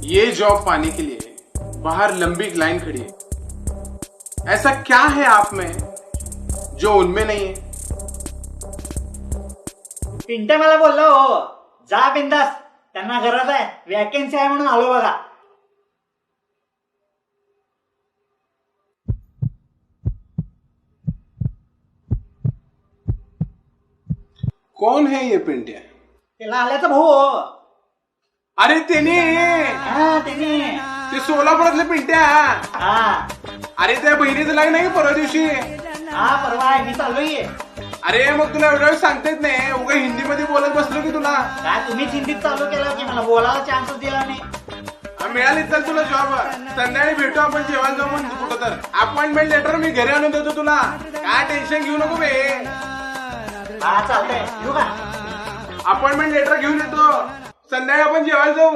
ये जॉब पाने के लिए बाहर लंबी लाइन खड़ी है। ऐसा क्या है आप में जो उनमें नहीं है? पिंटे मला बोललो हो, जा बिंदास, त्यांना गरज आहे, वॅकेन्सी आहे म्हणून आलो बघा. कौन है ये पिंट्या? ते लाल्याचा भाऊ हो. अरे त्याने हा त्याने. ते सोलापुरातले पिंट्या. हा अरे त्या बहिणीचं लग्न आहे परवा दिवशी. हा परवा आहे, मी चाललोय. अरे मग तुला एवढ्या वेळ सांगता नाही, उगा हिंदी मध्ये बोलत बसलो की तुला. काय तुम्हीच हिंदीत चालू केलं की मला बोलायला चान्सच दिला नाही. मिळाली तर तुला जॉब. संध्याकाळी भेटू आपण जेवायला जाऊ म्हणतो कुठं तर. अपॉइंटमेंट लेटर मी घरी आणून देतो तुला. काय टेन्शन घेऊ नको बे. हा चालतंय, येऊ का? अपॉइंटमेंट लेटर घेऊन येतो. संध्याकाळी आपण जेवायला जाऊ.